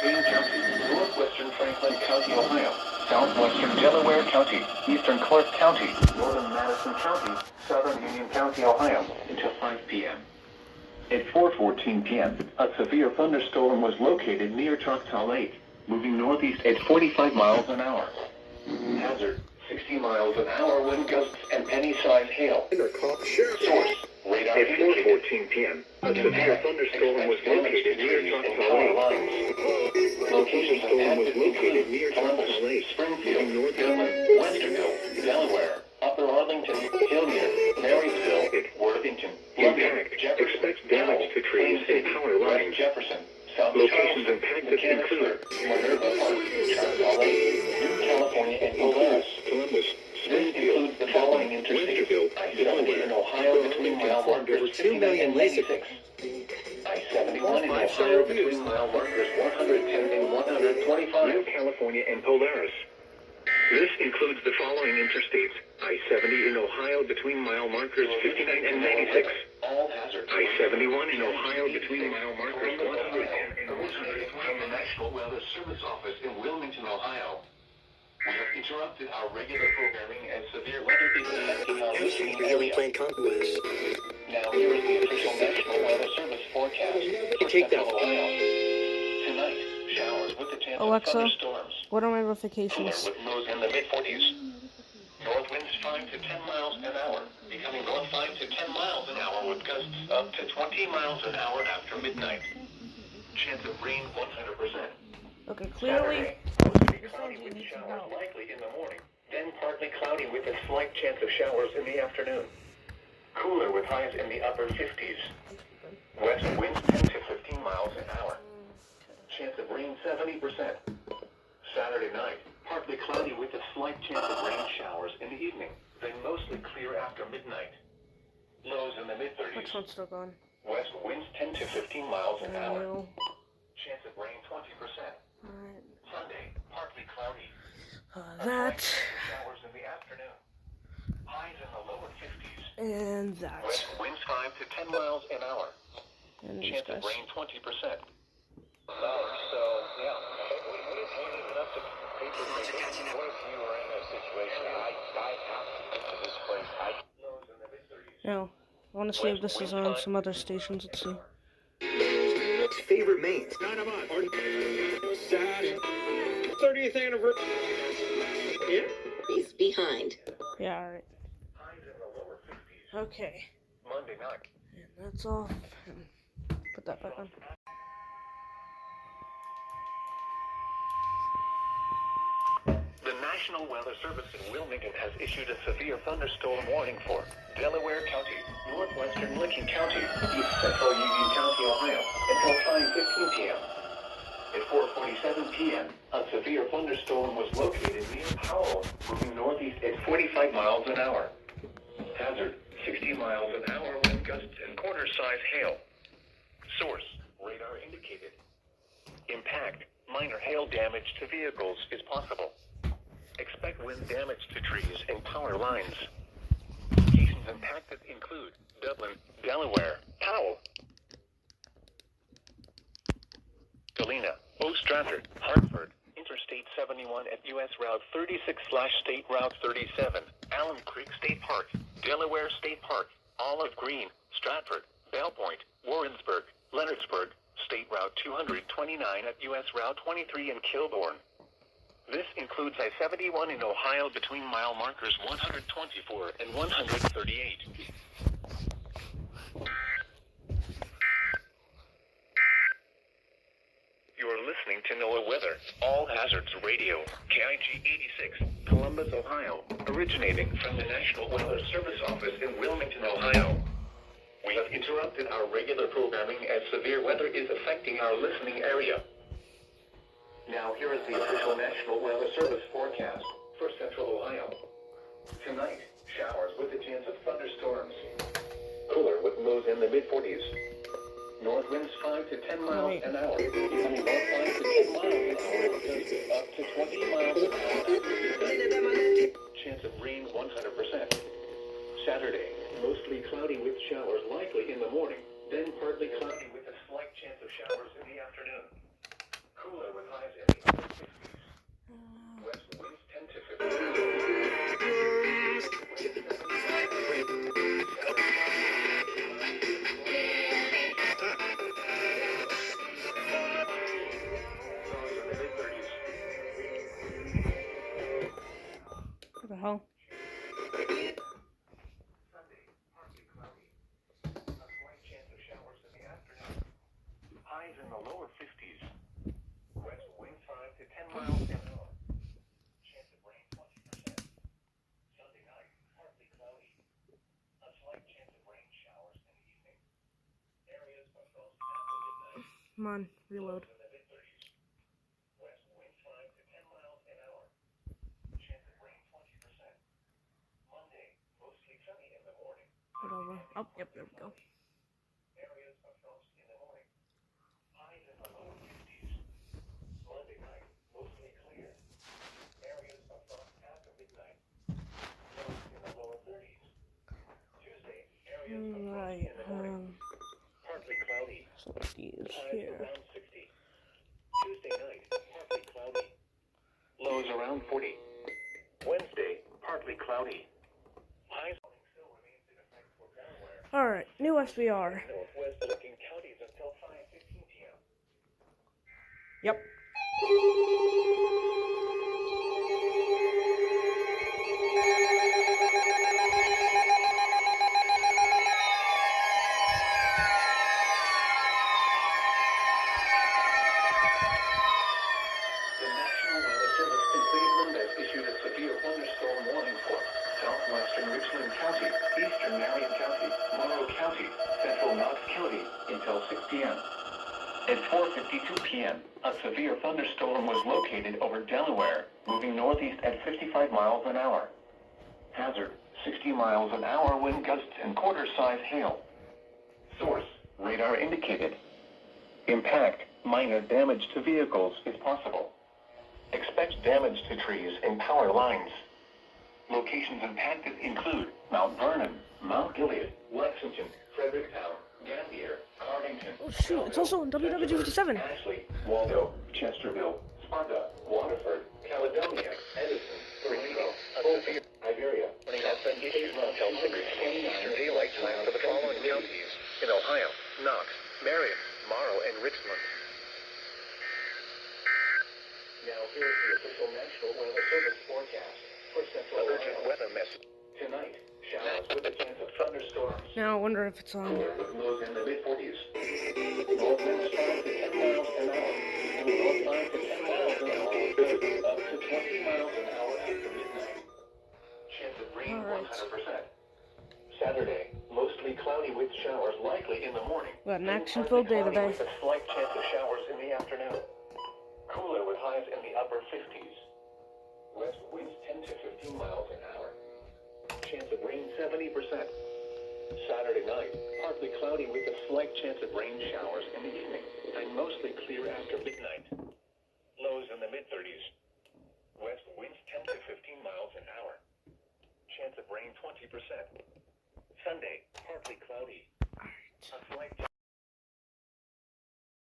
Greene County, northwestern Franklin County, Ohio, southwestern Delaware County, eastern Clark County, northern Madison County, southern Union County, Ohio, until 5 p.m. At 4:14 p.m., a severe thunderstorm was located near Choctaw Lake, moving northeast at 45 miles an hour. Hazard, 60 miles an hour wind gusts and penny-sized hail. Source, radar at 4:14 p.m., a severe thunderstorm was located near Choctaw Lake. Locations located near Choctaw Lake, Springfield, Northern, Westerville, Delaware, Upper Arlington, Hilliard, Marysville, Worthington, Impact. Expect damage to trees and power lines. Jefferson, South locations impacted include Minerva Park, Choctaw Lake, New California, and Polaris. Columbus. This includes the following interstates: I-70 in Ohio between mile markers 59 and 96. I-71 in Ohio between mile markers 110 and 125. New California and Polaris. This includes the following interstates: I-70 in Ohio between mile markers 59 and 96. All hazards. I-71 in Ohio between mile markers 110 and 120. From the National Weather Service Office in Wilmington, Ohio. We have interrupted our regular programming as severe weather is affecting our listening area. Now here is the official National Weather Service forecast for Central Ohio. Tonight, showers with a chance of thunderstorms. What are my notifications? With lows in the mid-40s. North winds 5 to 10 miles an hour, becoming north 5 to 10 miles an hour with gusts up to 20 miles an hour after midnight. Chance of rain 100%. Okay, clearly. Cloudy with showers likely in the morning, then partly cloudy with a slight chance of showers in the afternoon. Cooler with highs in the upper 50s. West winds 10 to 15 miles an hour. Chance of rain 70%. Saturday night, partly cloudy with a slight chance of rain showers in the evening, then mostly clear after midnight. Lows in the mid-30s. Which one's still going? West winds 10 to 15 miles an hour. Chance of rain 20%. Alright. Sunday, partly cloudy. That. Showers in the afternoon. Highs in the lower 50s. And that. West winds 5 to 10 miles an hour. And Chance of rain 20%. So, yeah. Would it be enough to paper making? What if you were in a situation? I have to get to this place. Lows in the mid-30s. No. I want to see if this is on some other stations. Let's see. Favorite mains. 30th anniversary. Yeah. He's behind. Yeah, alright. Highs in the lower 50s. Okay. Monday night. And that's off. And put that back on. The National Weather Service in Wilmington has issued a severe thunderstorm warning for Delaware County, northwestern Licking County, east central Union County, Ohio, until 5:15 p.m. At 4:47 p.m., a severe thunderstorm was located near Powell, moving northeast at 45 miles an hour. Hazard, 60 miles an hour wind gusts and quarter-size hail. Source, radar indicated. Impact, minor hail damage to vehicles is possible. Expect wind damage to trees and power lines. Locations impacted include Dublin, Delaware, Powell, Galena, Stratford, Hartford, Interstate 71 at U.S. Route 36/State Route 37, Allen Creek State Park, Delaware State Park, Olive Green, Stratford, Belle Point, Warrensburg, Leonardsburg, State Route 229 at U.S. Route 23 in Kilbourne. This includes I-71 in Ohio between mile markers 124 and 138. You're listening to NOAA Weather, All Hazards Radio, KIG 86, Columbus, Ohio, originating from the National Weather Service Office in Wilmington, Ohio. We have interrupted our regular programming as severe weather is affecting our listening area. Now here is the official National Weather Service forecast for Central Ohio. Tonight, showers with a chance of thunderstorms. Cooler with lows in the mid-40s. North winds 5 to 10 miles an hour. Becoming north 5 to 10 miles an hour. Up to 20 miles an hour. Chance of rain 100%. Saturday, mostly cloudy with showers likely in the morning. Then partly cloudy with a slight chance of showers in the afternoon. Cooler with highs in the upper 60s. West winds 10 to 15. What the hell? Sunday, partly cloudy. A slight chance of showers in the afternoon. Highs in the lower 50s. West winds 5 to 10 miles an hour. Chance of rain 20%. Sunday night, partly cloudy. A slight chance of rain showers in the evening. Areas of frost after midnight. Come on, reload. In the mid-30s. West winds 5 to 10 miles an hour. Chance of rain 20%. Monday, mostly sunny in the morning. Whatever. Oh, yep, there we go. Areas of frost in the morning. Highs in the low 50s. Monday night, mostly clear. Areas of frost after midnight. Lows in the lower 30s. Tuesday, areas of frost Right, in the morning. Partly cloudy. so these Highs here. around 60. Tuesday night, partly cloudy. Lows around 40. Wednesday, partly cloudy. Highs still remains in effect for Delaware. Alright, new SVR. Northwest looking counties until 5:15 p.m. Yep. The National Weather Service in Cleveland has issued a severe thunderstorm warning for southwestern Richland County, eastern Marion County, Monroe County, central Knox County until 6 p.m. At 4:52 p.m., a severe thunderstorm was located over Delaware, moving northeast at 55 miles an hour. Hazard, 60 miles an hour wind gusts and quarter-size hail. Source, radar indicated. Impact, minor damage to vehicles is possible. Expect damage to trees and power lines. Locations impacted include Mount Vernon, Mount Gilead, Lexington, Fredericktown, Gambier, Cardington. Oh shoot, it's also on WW57. Ashley, Waldo, Chesterville, Sparta, Waterford, Caledonia, Edison, Toledo, Ophir, Iberia. Warning has been issued until 6 p.m. Eastern Daylight Time for the following counties in Ohio: Knox, Marion, Morrow, and Richland. Now here's the official National Weather Service forecast for Central Ohio. Weather message. Tonight, showers with a chance of thunderstorms. Now I wonder if it's on. Cooler with lows in the mid-40s. North winds 5 to 10 miles an hour. North 5 to 10 miles an hour. Up to 20 miles an hour after midnight. Chance of rain 100%. Saturday, mostly cloudy with showers likely in the morning. We got an action-filled day today. With a slight chance of showers in the afternoon. Cooler with highs in the upper 50s. West winds 10 to 15 miles an hour. Chance of rain 70%. Saturday night, partly cloudy with a slight chance of rain showers in the evening, and mostly clear after midnight.